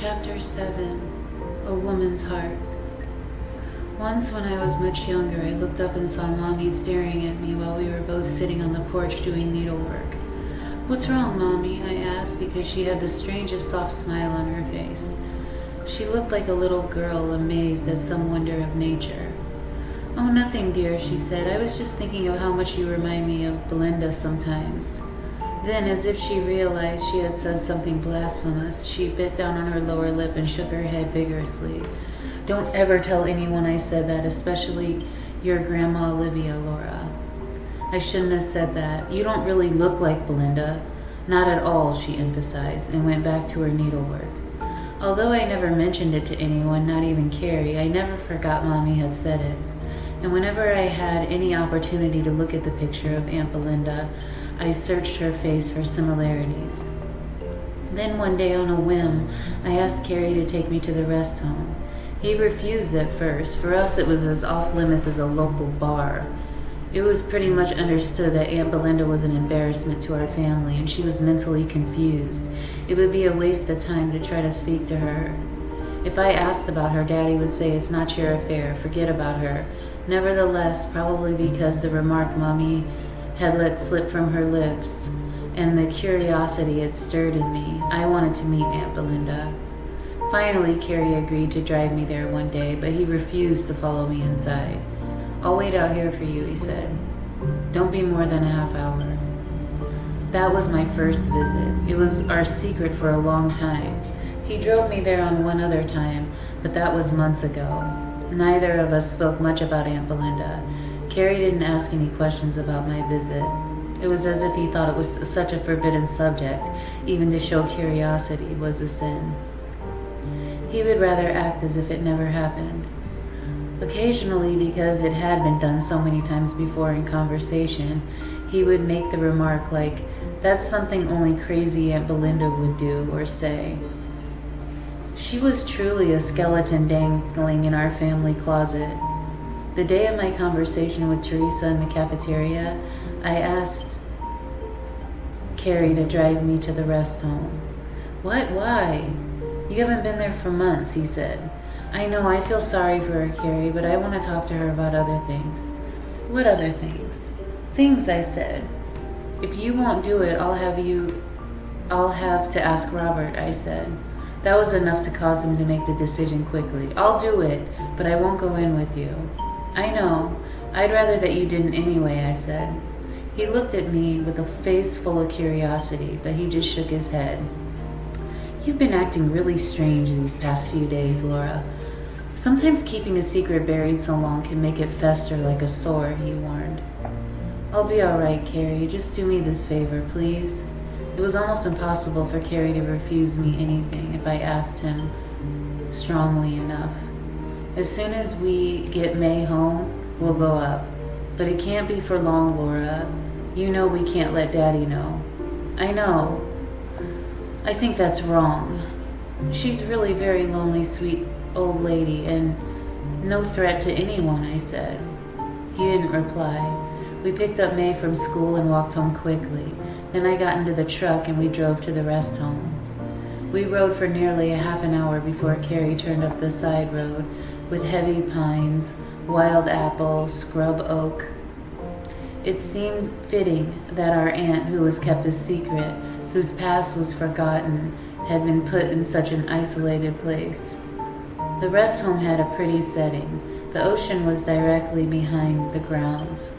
Chapter 7. A Woman's Heart. Once when I was much younger, I looked up and saw Mommy staring at me while we were both sitting on the porch doing needlework. "What's wrong, Mommy?" I asked, because she had the strangest soft smile on her face. She looked like a little girl amazed at some wonder of nature. "Oh, nothing, dear," she said. "I was just thinking of how much you remind me of Belinda sometimes." Then, as if she realized she had said something blasphemous, she bit down on her lower lip and shook her head vigorously. "Don't ever tell anyone I said that, especially your Grandma Olivia, Laura." "I shouldn't have said that. You don't really look like Belinda." "Not at all," she emphasized, and went back to her needlework. Although I never mentioned it to anyone, not even Carrie, I never forgot Mommy had said it. And whenever I had any opportunity to look at the picture of Aunt Belinda, I searched her face for similarities. Then one day on a whim, I asked Carrie to take me to the rest home. He refused at first. For us, it was as off limits as a local bar. It was pretty much understood that Aunt Belinda was an embarrassment to our family, and she was mentally confused. It would be a waste of time to try to speak to her. If I asked about her, Daddy would say, "It's not your affair, forget about her." Nevertheless, probably because the remark Mommy had let slip from her lips and the curiosity it stirred in me, I wanted to meet Aunt Belinda. Finally, Carrie agreed to drive me there one day, but he refused to follow me inside. "I'll wait out here for you," he said. "Don't be more than a half hour." That was my first visit. It was our secret for a long time. He drove me there on one other time, but that was months ago. Neither of us spoke much about Aunt Belinda. Carrie didn't ask any questions about my visit. It was as if he thought it was such a forbidden subject. Even to show curiosity was a sin. He would rather act as if it never happened. Occasionally, because it had been done so many times before in conversation, he would make the remark like, "That's something only crazy Aunt Belinda would do or say." She was truly a skeleton dangling in our family closet. The day of my conversation with Teresa in the cafeteria, I asked Carrie to drive me to the rest home. "What? Why?" "You haven't been there for months," he said. "I know, I feel sorry for her, Carrie, but I want to talk to her about other things." "What other things?" "Things," I said. "If you won't do it, I'll have to ask Robert," I said. That was enough to cause him to make the decision quickly. "I'll do it, but I won't go in with you." "I know. I'd rather that you didn't anyway," I said. He looked at me with a face full of curiosity, but he just shook his head. "You've been acting really strange these past few days, Laura. Sometimes keeping a secret buried so long can make it fester like a sore," he warned. "I'll be all right, Carrie. Just do me this favor, please." It was almost impossible for Carrie to refuse me anything if I asked him strongly enough. "As soon as we get May home, we'll go up. But it can't be for long, Laura. You know we can't let Daddy know." "I know. I think that's wrong. She's really very lonely, sweet old lady, and no threat to anyone," I said. He didn't reply. We picked up May from school and walked home quickly. Then I got into the truck and we drove to the rest home. We rode for nearly a half an hour before Carrie turned up the side road with heavy pines, wild apple, scrub oak. It seemed fitting that our aunt, who was kept a secret, whose past was forgotten, had been put in such an isolated place. The rest home had a pretty setting. The ocean was directly behind the grounds.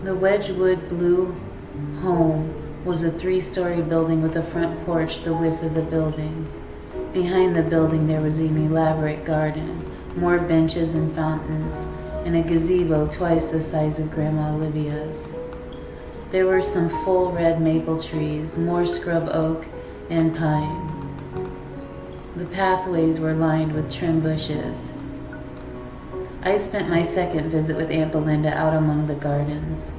The Wedgwood Blue home was a 3-story building with a front porch the width of the building. Behind the building there was an elaborate garden, more benches and fountains, and a gazebo twice the size of Grandma Olivia's. There were some full red maple trees, more scrub oak and pine. The pathways were lined with trim bushes. I spent my second visit with Aunt Belinda out among the gardens.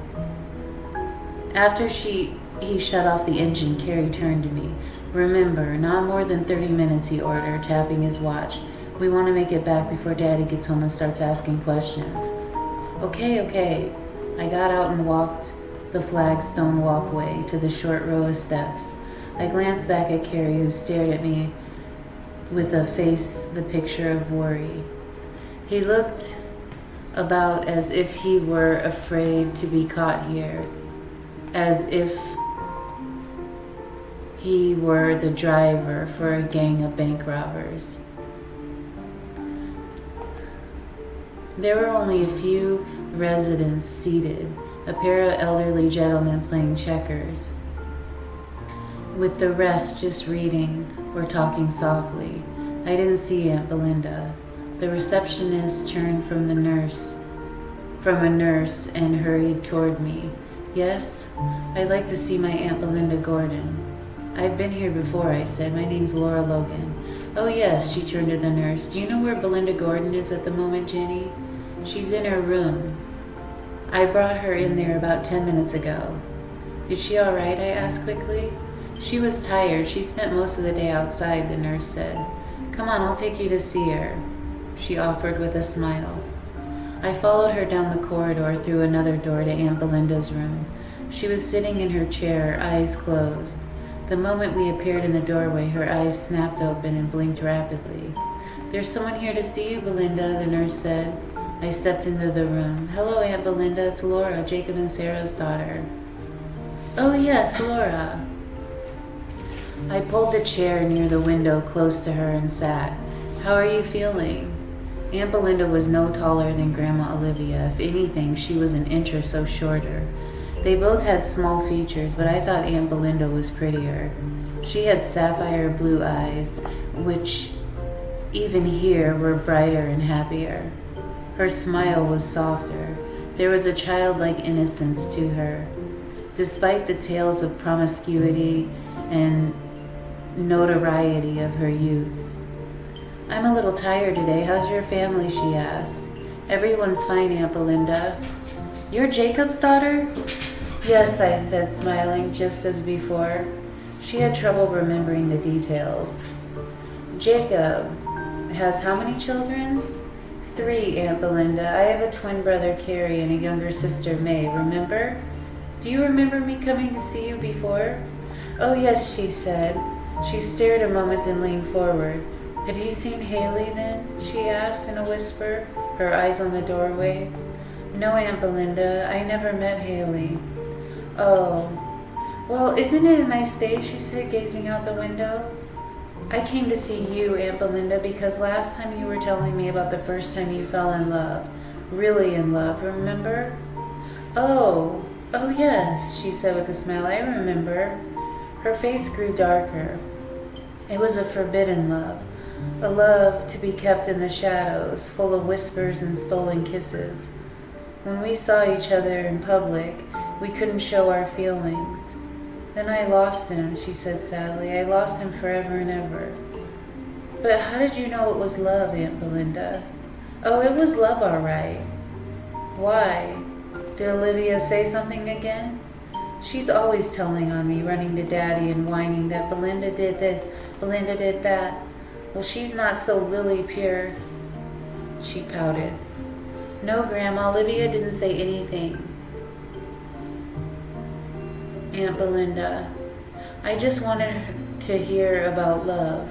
After he shut off the engine, Carrie turned to me. "Remember, not more than 30 minutes," he ordered, tapping his watch. "We want to make it back before Daddy gets home and starts asking questions." Okay. I got out and walked the flagstone walkway to the short row of steps. I glanced back at Carrie, who stared at me with a face the picture of worry. He looked about as if he were afraid to be caught here, as if he were the driver for a gang of bank robbers. There were only a few residents seated, a pair of elderly gentlemen playing checkers, with the rest just reading or talking softly. I didn't see Aunt Belinda. The receptionist turned from a nurse and hurried toward me. Yes, I'd like to see my Aunt Belinda Gordon. I've been here before, I said. My name's Laura Logan. Oh yes, she turned to the nurse. Do you know where Belinda Gordon is at the moment, Jenny? She's in her room. I brought her in there about 10 minutes ago. Is she all right? I asked quickly. She was tired. She spent most of the day outside, the nurse said. Come on, I'll take you to see her, she offered with a smile. I followed her down the corridor through another door to Aunt Belinda's room. She was sitting in her chair, eyes closed. The moment we appeared in the doorway, her eyes snapped open and blinked rapidly. There's someone here to see you, Belinda, the nurse said. I stepped into the room. Hello, Aunt Belinda. It's Laura, Jacob and Sarah's daughter. Oh, yes, Laura. I pulled the chair near the window close to her and sat. How are you feeling? Aunt Belinda was no taller than Grandma Olivia. If anything, she was an inch or so shorter. They both had small features, but I thought Aunt Belinda was prettier. She had sapphire blue eyes, which even here were brighter and happier. Her smile was softer. There was a childlike innocence to her. Despite the tales of promiscuity and notoriety of her youth. I'm a little tired today. How's your family? She asked. Everyone's fine, Aunt Belinda. You're Jacob's daughter? Yes, I said, smiling just as before. She had trouble remembering the details. Jacob has how many children? 3, Aunt Belinda. I have a twin brother, Carrie, and a younger sister, May. Remember? Do you remember me coming to see you before? Oh, yes, she said. She stared a moment, then leaned forward. Have you seen Haley, then? She asked in a whisper, her eyes on the doorway. No, Aunt Belinda. I never met Haley. Oh. Well, isn't it a nice day? She said, gazing out the window. I came to see you, Aunt Belinda, because last time you were telling me about the first time you fell in love. Really in love, remember? Oh, yes, she said with a smile. I remember. Her face grew darker. It was a forbidden love, a love to be kept in the shadows, full of whispers and stolen kisses. When we saw each other in public, we couldn't show our feelings. Then I lost him, she said sadly. I lost him forever and ever. But how did you know it was love, Aunt Belinda? Oh, it was love, all right. Why? Did Olivia say something again? She's always telling on me, running to Daddy and whining that Belinda did this, Belinda did that. Well, she's not so lily pure. She pouted. No, Grandma, Olivia didn't say anything. Aunt Belinda, I just wanted to hear about love.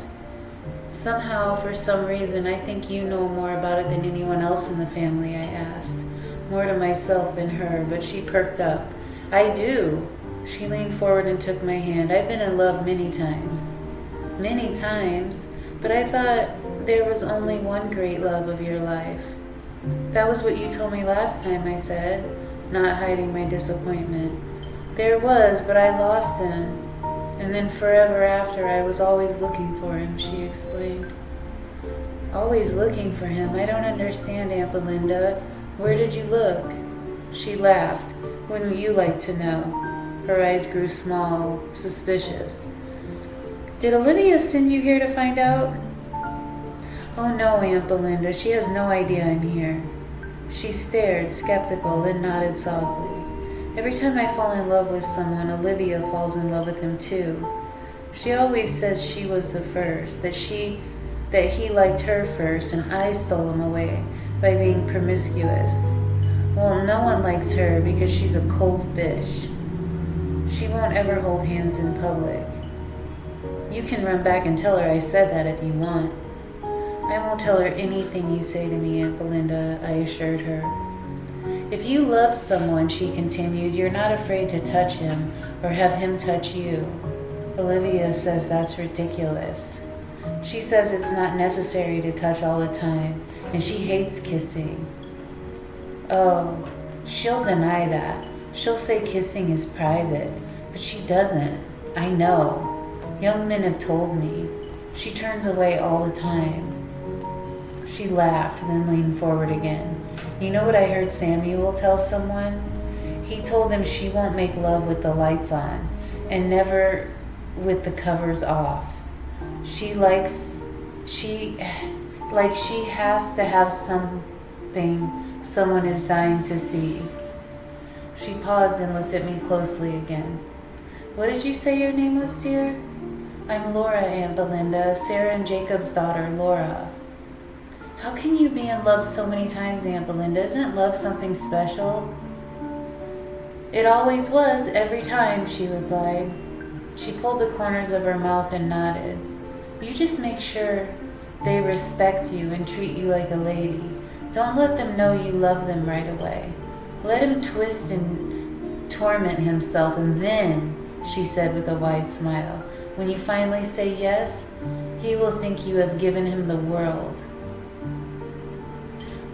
Somehow, for some reason, I think you know more about it than anyone else in the family, I asked. More to myself than her, but she perked up. I do. She leaned forward and took my hand. I've been in love many times. Many times? But I thought there was only one great love of your life. That was what you told me last time, I said, not hiding my disappointment. There was, but I lost him. And then forever after, I was always looking for him, she explained. Always looking for him? I don't understand, Aunt Belinda. Where did you look? She laughed. Wouldn't you like to know? Her eyes grew small, suspicious. Did Olivia send you here to find out? Oh no, Aunt Belinda. She has no idea I'm here. She stared, skeptical, then nodded softly. Every time I fall in love with someone, Olivia falls in love with him too. She always says she was the first, that he liked her first and I stole him away by being promiscuous. Well, no one likes her because she's a cold fish. She won't ever hold hands in public. You can run back and tell her I said that if you want. I won't tell her anything you say to me, Aunt Belinda, I assured her. If you love someone, she continued, you're not afraid to touch him or have him touch you. Olivia says that's ridiculous. She says it's not necessary to touch all the time, and she hates kissing. Oh, she'll deny that. She'll say kissing is private, but she doesn't. I know. Young men have told me. She turns away all the time. She laughed, then leaned forward again. You know what I heard Samuel tell someone? He told him she won't make love with the lights on, and never with the covers off. She has to have something someone is dying to see. She paused and looked at me closely again. What did you say your name was, dear? I'm Laura, Aunt Belinda, Sarah and Jacob's daughter, Laura. How can you be in love so many times, Aunt Belinda? Isn't love something special? It always was, every time, she replied. She pulled the corners of her mouth and nodded. You just make sure they respect you and treat you like a lady. Don't let them know you love them right away. Let him twist and torment himself, and then, she said with a wide smile, when you finally say yes, he will think you have given him the world.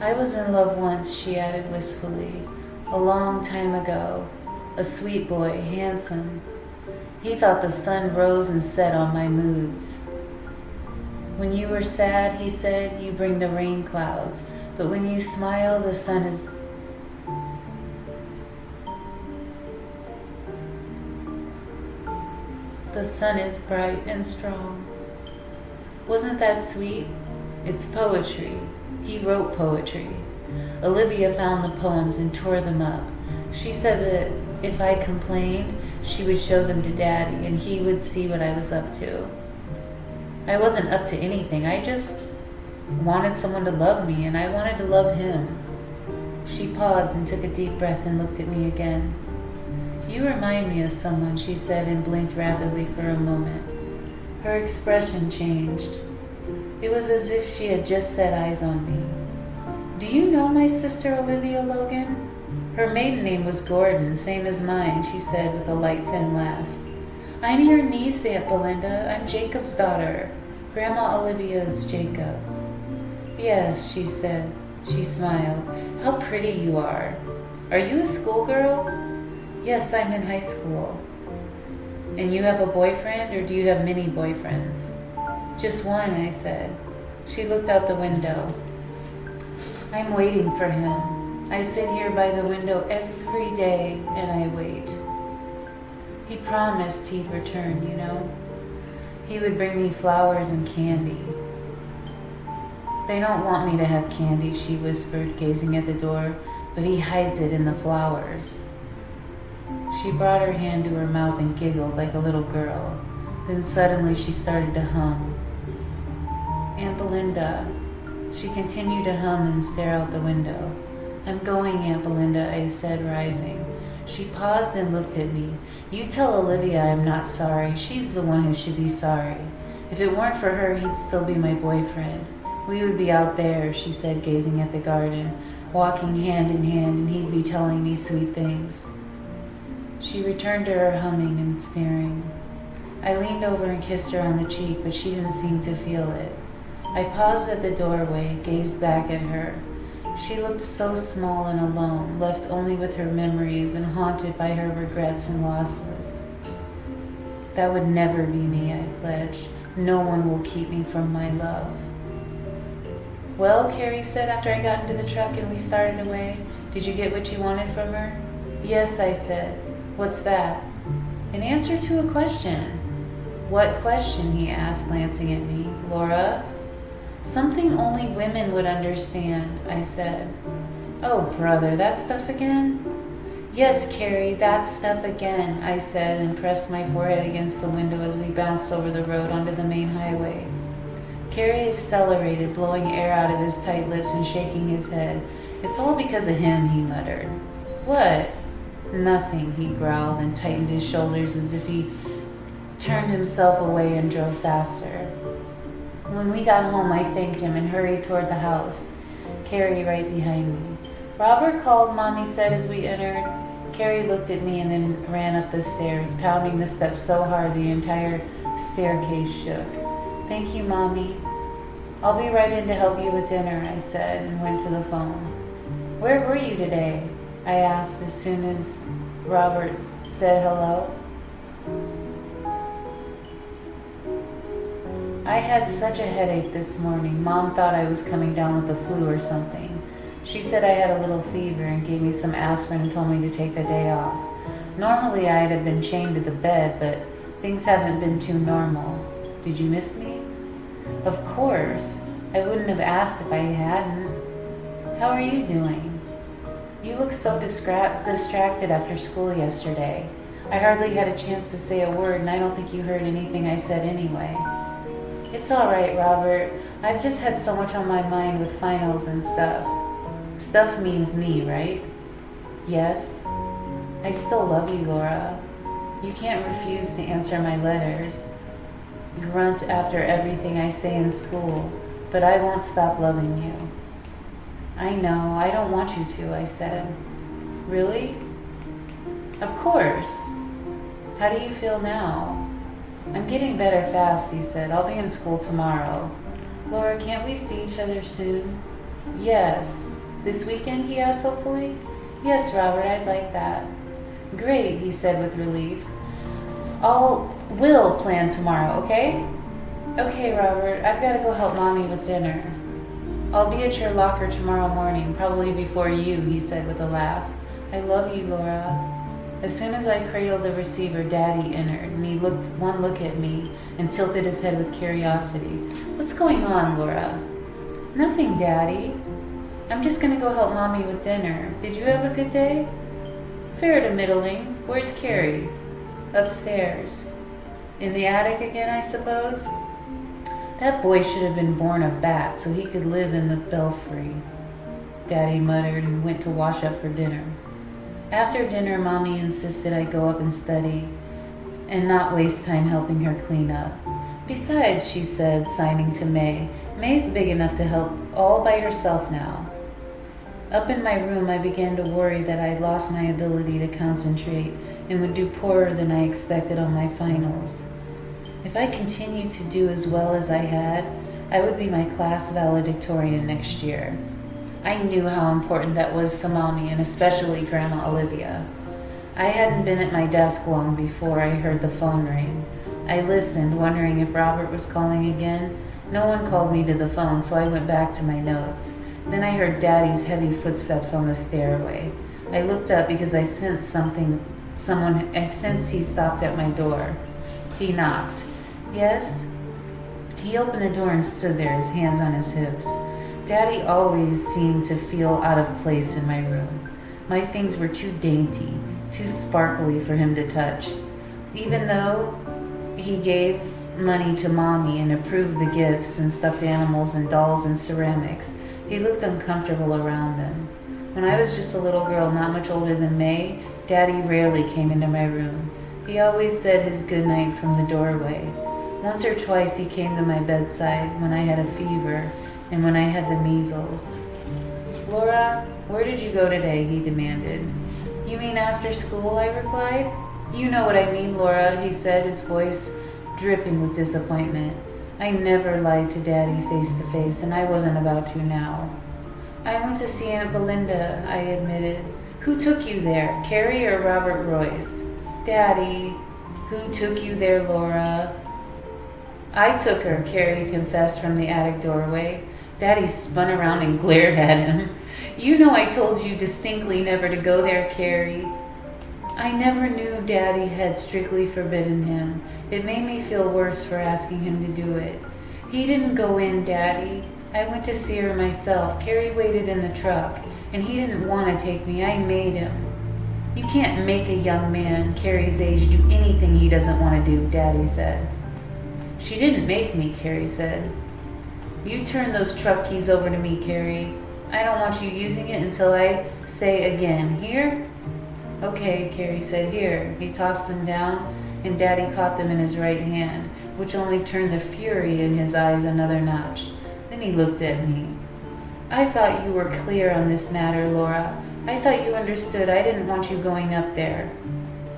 I was in love once, she added wistfully, a long time ago. A sweet boy, handsome. He thought the sun rose and set on my moods. When you were sad, he said, you bring the rain clouds, but when you smile, the sun is bright and strong. Wasn't that sweet? It's poetry. He wrote poetry. Olivia found the poems and tore them up. She said that if I complained, she would show them to Daddy and he would see what I was up to. I wasn't up to anything. I just wanted someone to love me, and I wanted to love him. She paused and took a deep breath and looked at me again. You remind me of someone, she said, and blinked rapidly for a moment. Her expression changed. It was as if she had just set eyes on me. Do you know my sister Olivia, Logan? Her maiden name was Gordon, same as mine, she said with a light, thin laugh. I'm your niece, Aunt Belinda. I'm Jacob's daughter. Grandma Olivia's Jacob. Yes, she said. She smiled. How pretty you are. Are you a schoolgirl? Yes, I'm in high school. And you have a boyfriend, or do you have many boyfriends? Just one, I said. She looked out the window. I'm waiting for him. I sit here by the window every day and I wait. He promised he'd return, you know. He would bring me flowers and candy. They don't want me to have candy, she whispered, gazing at the door, but he hides it in the flowers. She brought her hand to her mouth and giggled like a little girl. Then suddenly she started to hum. Aunt Belinda. She continued to hum and stare out the window. I'm going, Aunt Belinda, I said, rising. She paused and looked at me. You tell Olivia I'm not sorry. She's the one who should be sorry. If it weren't for her, he'd still be my boyfriend. We would be out there, she said, gazing at the garden, walking hand in hand, and he'd be telling me sweet things. She returned to her humming and staring. I leaned over and kissed her on the cheek, but she didn't seem to feel it. I paused at the doorway, gazed back at her. She looked so small and alone, left only with her memories and haunted by her regrets and losses. That would never be me, I pledged. No one will keep me from my love. Well, Carrie said after I got into the truck and we started away, did you get what you wanted from her? Yes, I said. What's that? An answer to a question. What question? He asked, glancing at me. Laura? Something only women would understand, I said. Oh, brother, that stuff again? Yes, Carrie, that stuff again, I said, and pressed my forehead against the window as we bounced over the road onto the main highway. Carrie accelerated, blowing air out of his tight lips and shaking his head. It's all because of him, he muttered. What? Nothing, he growled and tightened his shoulders as if he turned himself away and drove faster. When we got home, I thanked him and hurried toward the house, Carrie right behind me. Robert called, Mommy said as we entered. Carrie looked at me and then ran up the stairs, pounding the steps so hard the entire staircase shook. Thank you, Mommy. I'll be right in to help you with dinner, I said, and went to the phone. Where were you today? I asked as soon as Robert said hello. I had such a headache this morning. Mom thought I was coming down with the flu or something. She said I had a little fever and gave me some aspirin and told me to take the day off. Normally I'd have been chained to the bed, but things haven't been too normal. Did you miss me? Of course. I wouldn't have asked if I hadn't. How are you doing? You look so distracted after school yesterday. I hardly had a chance to say a word, and I don't think you heard anything I said anyway. It's all right, Robert. I've just had so much on my mind with finals and stuff. Stuff means me, right? Yes. I still love you, Laura. You can't refuse to answer my letters. Grunt after everything I say in school, but I won't stop loving you. I know, I don't want you to, I said. Really? Of course. How do you feel now? I'm getting better fast, he said. I'll be in school tomorrow. Laura, can't we see each other soon? Yes. This weekend, he asked hopefully. Yes, Robert, I'd like that. Great, he said with relief. We'll plan tomorrow, okay? Okay, Robert, I've got to go help Mommy with dinner. I'll be at your locker tomorrow morning, probably before you, he said with a laugh. I love you, Laura. As soon as I cradled the receiver, Daddy entered, and he looked one look at me and tilted his head with curiosity. What's going on, Laura? Nothing, Daddy. I'm just going to go help Mommy with dinner. Did you have a good day? Fair to middling. Where's Carrie? Upstairs. In the attic again, I suppose? That boy should have been born a bat so he could live in the belfry, Daddy muttered and went to wash up for dinner. After dinner, Mommy insisted I go up and study and not waste time helping her clean up. Besides, she said, signing to May, May's big enough to help all by herself now. Up in my room, I began to worry that I'd lost my ability to concentrate and would do poorer than I expected on my finals. If I continued to do as well as I had, I would be my class valedictorian next year. I knew how important that was to Mommy and especially Grandma Olivia. I hadn't been at my desk long before I heard the phone ring. I listened, wondering if Robert was calling again. No one called me to the phone, so I went back to my notes. Then I heard Daddy's heavy footsteps on the stairway. I looked up because I sensed I sensed he stopped at my door. He knocked. Yes? He opened the door and stood there, his hands on his hips. Daddy always seemed to feel out of place in my room. My things were too dainty, too sparkly for him to touch. Even though he gave money to Mommy and approved the gifts and stuffed animals and dolls and ceramics, he looked uncomfortable around them. When I was just a little girl, not much older than May, Daddy rarely came into my room. He always said his goodnight from the doorway. Once or twice he came to my bedside when I had a fever and when I had the measles. Laura, where did you go today? He demanded. You mean after school? I replied. You know what I mean, Laura, he said, his voice dripping with disappointment. I never lied to Daddy face to face, and I wasn't about to now. I went to see Aunt Belinda, I admitted. Who took you there, Carrie or Robert Royce? Daddy. Who took you there, Laura? I took her, Carrie confessed from the attic doorway. Daddy spun around and glared at him. You know I told you distinctly never to go there, Carrie. I never knew Daddy had strictly forbidden him. It made me feel worse for asking him to do it. He didn't go in, Daddy. I went to see her myself. Carrie waited in the truck, and he didn't want to take me. I made him. You can't make a young man Carrie's age do anything he doesn't want to do, Daddy said. She didn't make me, Carrie said. You turn those truck keys over to me, Carrie. I don't want you using it until I say again. Here? Okay, Carrie said. Here. He tossed them down and Daddy caught them in his right hand, which only turned the fury in his eyes another notch. Then he looked at me. I thought you were clear on this matter, Laura. I thought you understood I didn't want you going up there.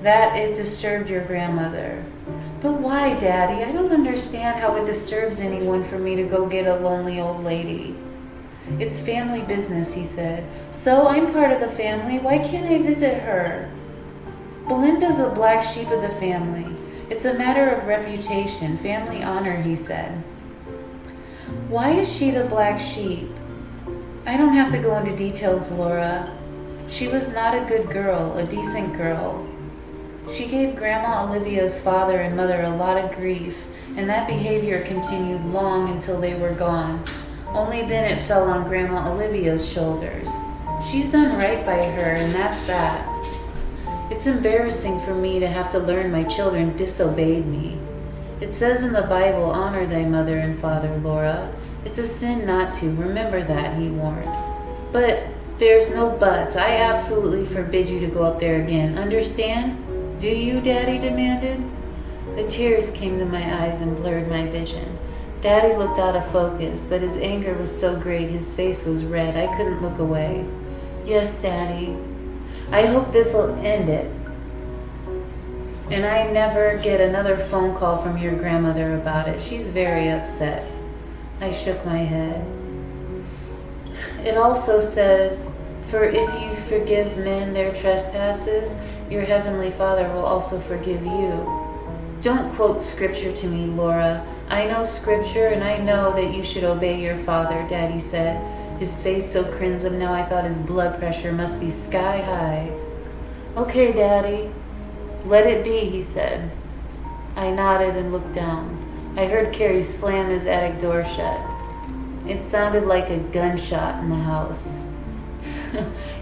That it disturbed your grandmother. But why, Daddy? I don't understand how it disturbs anyone for me to go get a lonely old lady. It's family business, he said. So I'm part of the family. Why can't I visit her? Belinda's a black sheep of the family. It's a matter of reputation, family honor, he said. Why is she the black sheep? I don't have to go into details, Laura. She was not a good girl, a decent girl. She gave Grandma Olivia's father and mother a lot of grief, and that behavior continued long until they were gone. Only then it fell on Grandma Olivia's shoulders. She's done right by her, and that's that. It's embarrassing for me to have to learn my children disobeyed me. It says in the Bible, honor thy mother and father, Laura. It's a sin not to. Remember that, he warned. But there's no buts. I absolutely forbid you to go up there again. Understand? Do you, Daddy demanded. The tears came to my eyes and blurred my vision. Daddy looked out of focus, but his anger was so great his face was red. I couldn't look away. Yes, Daddy. I hope this'll end it. And I never get another phone call from your grandmother about it. She's very upset. I shook my head. It also says, for if you forgive men their trespasses, your heavenly Father will also forgive you. Don't quote scripture to me, Laura. I know scripture and I know that you should obey your father, Daddy said. His face so crimson now I thought his blood pressure must be sky high. Okay, Daddy. Let it be, he said. I nodded and looked down. I heard Carrie slam his attic door shut. It sounded like a gunshot in the house.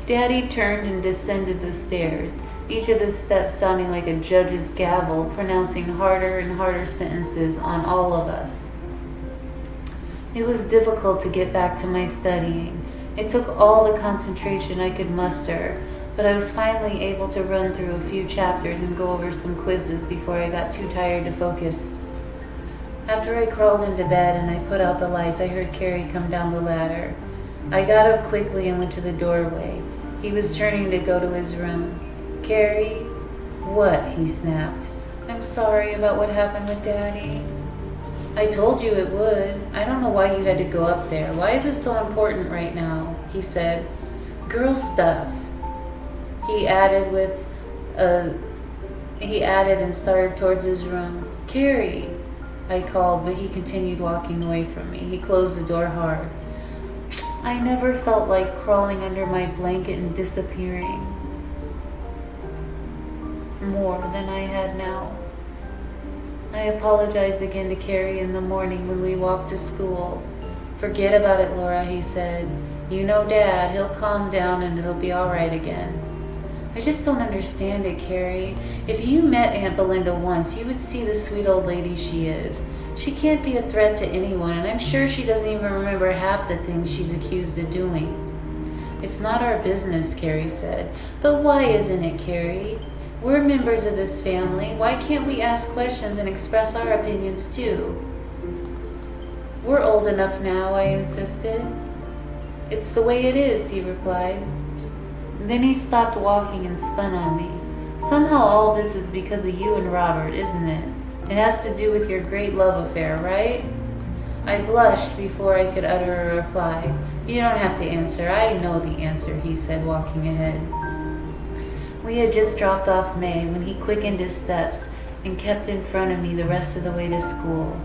Daddy turned and descended the stairs, each of his steps sounding like a judge's gavel, pronouncing harder and harder sentences on all of us. It was difficult to get back to my studying. It took all the concentration I could muster, but I was finally able to run through a few chapters and go over some quizzes before I got too tired to focus. After I crawled into bed and I put out the lights, I heard Carrie come down the ladder. I got up quickly and went to the doorway. He was turning to go to his room. Carrie? What? He snapped. I'm sorry about what happened with Daddy. I told you it would. I don't know why you had to go up there. Why is it so important right now? He said. Girl stuff. He added and started towards his room. Carrie, I called, but he continued walking away from me. He closed the door hard. I never felt like crawling under my blanket and disappearing more than I had now. I apologized again to Carrie in the morning when we walked to school. Forget about it, Laura, he said. You know Dad, he'll calm down and it'll be all right again. I just don't understand it, Carrie. If you met Aunt Belinda once, you would see the sweet old lady she is. She can't be a threat to anyone, and I'm sure she doesn't even remember half the things she's accused of doing. It's not our business, Carrie said. But why isn't it, Carrie? We're members of this family. Why can't we ask questions and express our opinions too? We're old enough now, I insisted. It's the way it is, he replied. Then he stopped walking and spun on me. Somehow all this is because of you and Robert, isn't it? It has to do with your great love affair, right? I blushed before I could utter a reply. You don't have to answer. I know the answer, he said, walking ahead. We had just dropped off May when he quickened his steps and kept in front of me the rest of the way to school.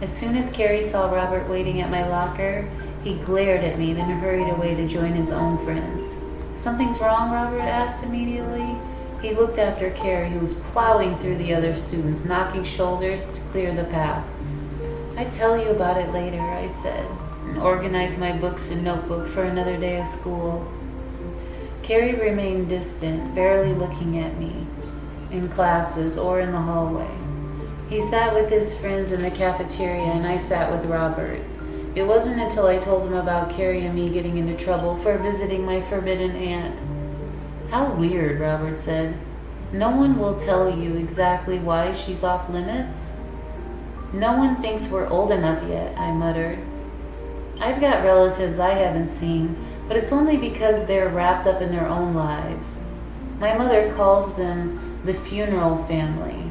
As soon as Carrie saw Robert waiting at my locker, he glared at me, then hurried away to join his own friends. Something's wrong, Robert asked immediately. He looked after Carrie, who was plowing through the other students, knocking shoulders to clear the path. I'd tell you about it later, I said, and organized my books and notebook for another day of school. Carrie remained distant, barely looking at me, in classes or in the hallway. He sat with his friends in the cafeteria, and I sat with Robert. It wasn't until I told him about Carrie and me getting into trouble for visiting my forbidden aunt. How weird, Robert said. No one will tell you exactly why she's off limits. No one thinks we're old enough yet, I muttered. I've got relatives I haven't seen, but it's only because they're wrapped up in their own lives. My mother calls them the funeral family.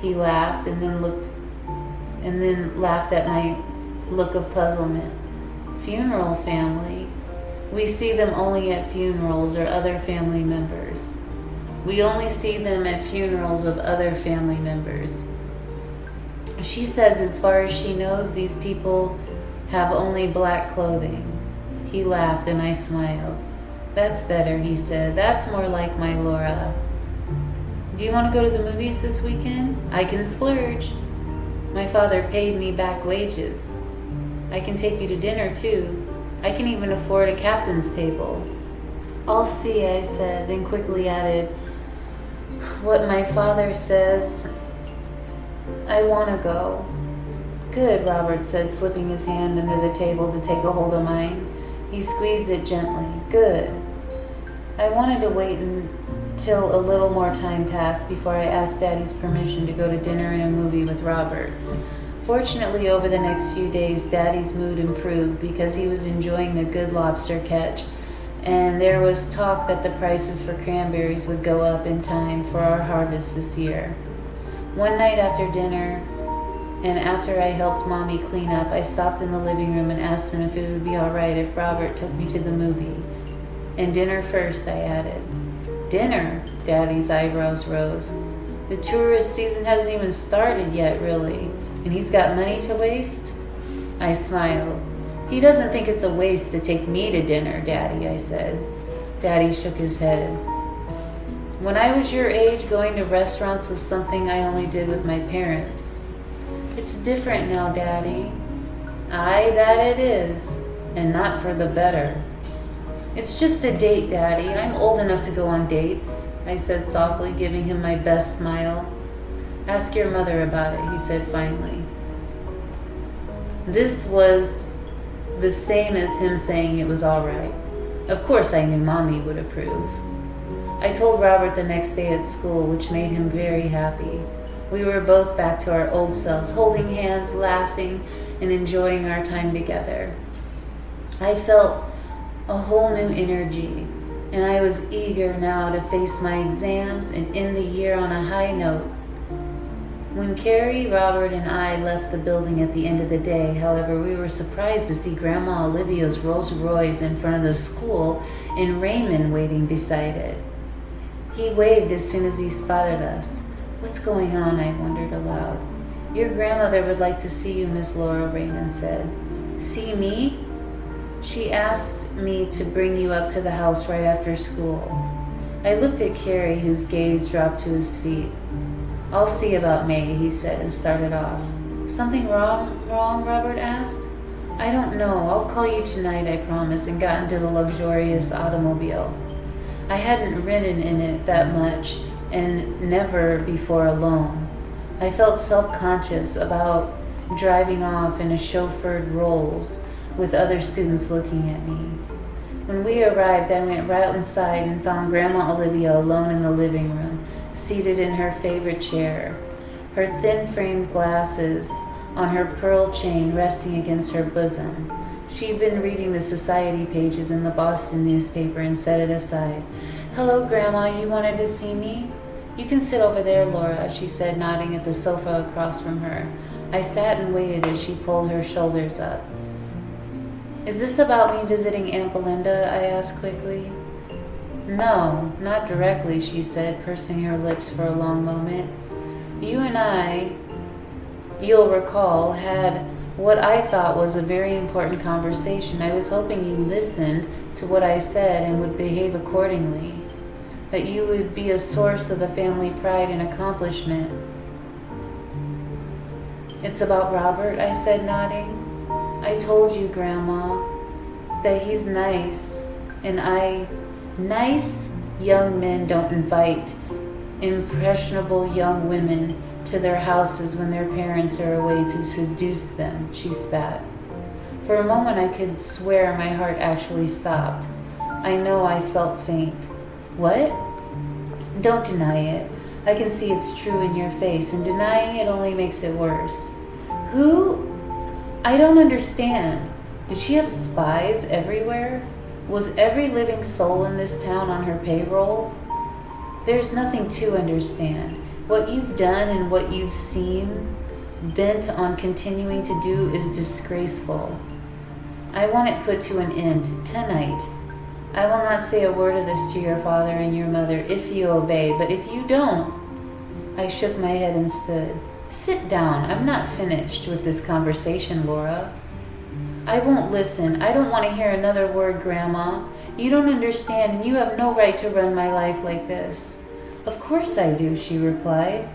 He laughed and then laughed at my look of puzzlement. Funeral family? We see them only at funerals or other family members. We only see them at funerals of other family members. She says as far as she knows, these people have only black clothing. He laughed and I smiled. That's better, he said. That's more like my Laura. Do you want to go to the movies this weekend? I can splurge. My father paid me back wages. I can take you to dinner too. I can even afford a captain's table. I'll see, I said, then quickly added, what my father says, I want to go. Good, Robert said, slipping his hand under the table to take a hold of mine. He squeezed it gently. Good. I wanted to wait until a little more time passed before I asked Daddy's permission to go to dinner and a movie with Robert. Fortunately, over the next few days, Daddy's mood improved because he was enjoying a good lobster catch, and there was talk that the prices for cranberries would go up in time for our harvest this year. One night after dinner, and after I helped Mommy clean up, I stopped in the living room and asked him if it would be all right if Robert took me to the movie. And dinner first, I added. Dinner? Daddy's eyebrows rose. The tourist season hasn't even started yet, really, and he's got money to waste? I smiled. He doesn't think it's a waste to take me to dinner, Daddy, I said. Daddy shook his head. When I was your age, going to restaurants was something I only did with my parents. It's different now, Daddy. Aye, that it is, and not for the better. It's just a date, Daddy. I'm old enough to go on dates, I said softly, giving him my best smile. Ask your mother about it, he said finally. This was the same as him saying it was all right. Of course I knew Mommy would approve. I told Robert the next day at school, which made him very happy. We were both back to our old selves, holding hands, laughing, and enjoying our time together. I felt a whole new energy, and I was eager now to face my exams and end the year on a high note. When Carrie, Robert, and I left the building at the end of the day, however, we were surprised to see Grandma Olivia's Rolls Royce in front of the school and Raymond waiting beside it. He waved as soon as he spotted us. What's going on? I wondered aloud. Your grandmother would like to see you, Miss Laura, Raymond said. See me? She asked me to bring you up to the house right after school. I looked at Carrie, whose gaze dropped to his feet. I'll see about May, he said, and started off. Something wrong, Robert asked. I don't know. I'll call you tonight, I promised, and got into the luxurious automobile. I hadn't ridden in it that much, and never before alone. I felt self-conscious about driving off in a chauffeured Rolls with other students looking at me. When we arrived, I went right inside and found Grandma Olivia alone in the living room, seated in her favorite chair, her thin-framed glasses on her pearl chain resting against her bosom. She'd been reading the society pages in the Boston newspaper and set it aside. Hello, Grandma, you wanted to see me? You can sit over there, Laura, she said, nodding at the sofa across from her. I sat and waited as she pulled her shoulders up. Is this about me visiting Aunt Belinda? I asked quickly. No, not directly, she said, pursing her lips for a long moment. You and I, you'll recall, had what I thought was a very important conversation. I was hoping you listened to what I said and would behave accordingly, that you would be a source of the family pride and accomplishment. It's about Robert, I said, nodding. I told you, Grandma, that he's nice, and nice young men don't invite impressionable young women to their houses when their parents are away to seduce them, she spat. For a moment I could swear my heart actually stopped. I know I felt faint. What? Don't deny it. I can see it's true in your face, and denying it only makes it worse. Who? I don't understand. Did she have spies everywhere? Was every living soul in this town on her payroll? There's nothing to understand. What you've done and what you've seen, bent on continuing to do, is disgraceful. I want it put to an end tonight. I will not say a word of this to your father and your mother if you obey, but if you don't. I shook my head and stood. Sit down. I'm not finished with this conversation, Laura. I won't listen. I don't want to hear another word, Grandma. You don't understand, and you have no right to run my life like this. Of course I do, she replied,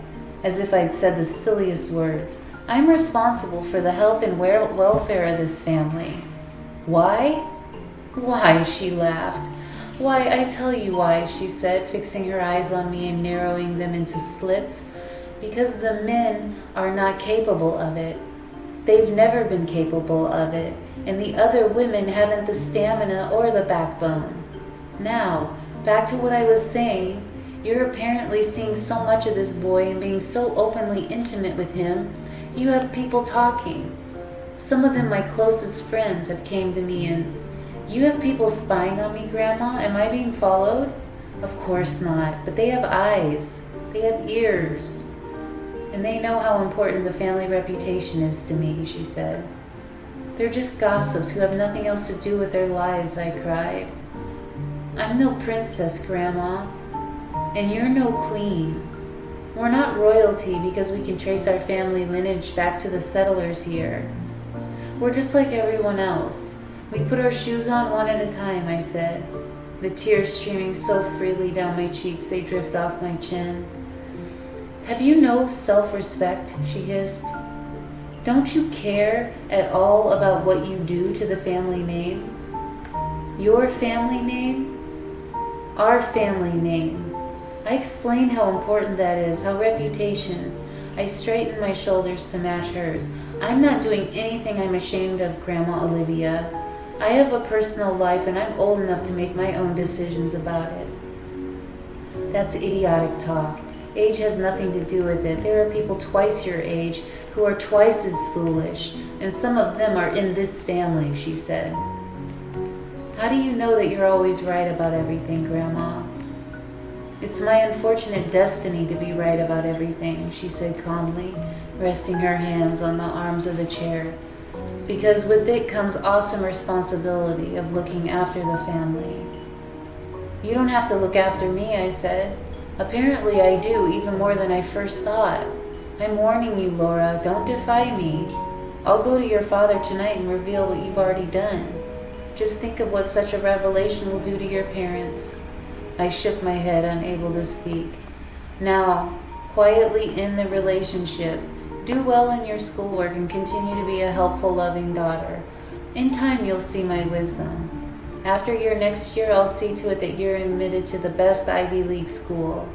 as if I'd said the silliest words. I'm responsible for the health and welfare of this family. Why? Why, she laughed. Why, I tell you why, she said, fixing her eyes on me and narrowing them into slits. Because the men are not capable of it. They've never been capable of it, and the other women haven't the stamina or the backbone. Now, back to what I was saying. You're apparently seeing so much of this boy and being so openly intimate with him. You have people talking. Some of them, my closest friends, have came to me and, you have people spying on me, Grandma? Am I being followed? Of course not, but they have eyes. They have ears. And they know how important the family reputation is to me, she said. They're just gossips who have nothing else to do with their lives, I cried. I'm no princess, Grandma. And you're no queen. We're not royalty because we can trace our family lineage back to the settlers here. We're just like everyone else. We put our shoes on one at a time, I said, the tears streaming so freely down my cheeks they drift off my chin. Have you no self-respect, she hissed. Don't you care at all about what you do to the family name? Your family name? Our family name. I explained how important that is, how reputation. I straightened my shoulders to match hers. I'm not doing anything I'm ashamed of, Grandma Olivia. I have a personal life and I'm old enough to make my own decisions about it. That's idiotic talk. Age has nothing to do with it. There are people twice your age who are twice as foolish, and some of them are in this family, she said. How do you know that you're always right about everything, Grandma? It's my unfortunate destiny to be right about everything, she said calmly, resting her hands on the arms of the chair, because with it comes awesome responsibility of looking after the family. You don't have to look after me, I said. Apparently I do, even more than I first thought. I'm warning you, Laura, don't defy me. I'll go to your father tonight and reveal what you've already done. Just think of what such a revelation will do to your parents. I shook my head, unable to speak. Now, quietly end the relationship. Do well in your schoolwork and continue to be a helpful, loving daughter. In time, you'll see my wisdom. After your next year, I'll see to it that you're admitted to the best Ivy League school,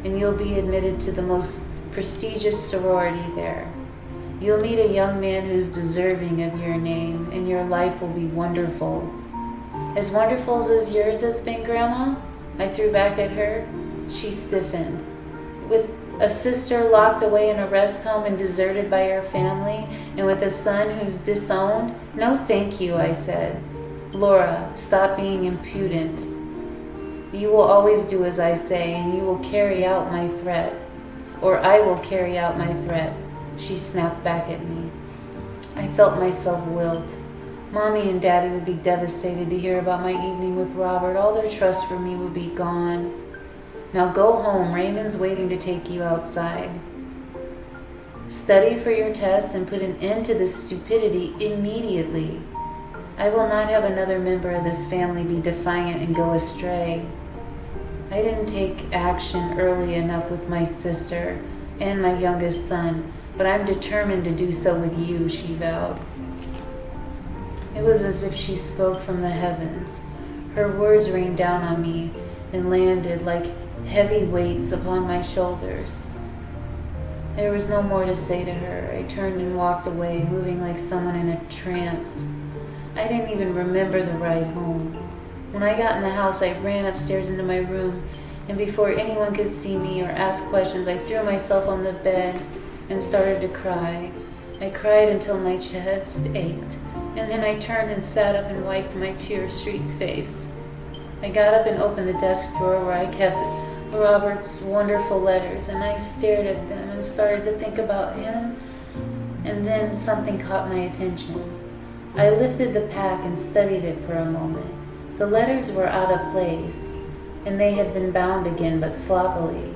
and you'll be admitted to the most prestigious sorority there. You'll meet a young man who's deserving of your name, and your life will be wonderful. As wonderful as yours has been, Grandma? I threw back at her. She stiffened. With a sister locked away in a rest home and deserted by her family, and with a son who's disowned? No thank you, I said. Laura, stop being impudent. You will always do as I say, and you will carry out my threat. Or I will carry out my threat. She snapped back at me. I felt myself wilt. Mommy and Daddy would be devastated to hear about my evening with Robert. All their trust for me would be gone. Now go home. Raymond's waiting to take you outside. Study for your tests and put an end to this stupidity immediately. I will not have another member of this family be defiant and go astray. I didn't take action early enough with my sister and my youngest son, but I'm determined to do so with you, she vowed. It was as if she spoke from the heavens. Her words rained down on me and landed like heavy weights upon my shoulders. There was no more to say to her. I turned and walked away, moving like someone in a trance. I didn't even remember the ride home. When I got in the house, I ran upstairs into my room and before anyone could see me or ask questions, I threw myself on the bed and started to cry. I cried until my chest ached, and then I turned and sat up and wiped my tear-streaked face. I got up and opened the desk drawer where I kept Robert's wonderful letters, and I stared at them and started to think about him, and then something caught my attention. I lifted the pack and studied it for a moment. The letters were out of place, and they had been bound again, but sloppily.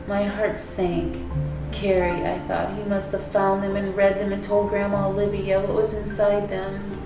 My heart sank. Carrie, I thought, he must have found them and read them and told Grandma Olivia what was inside them.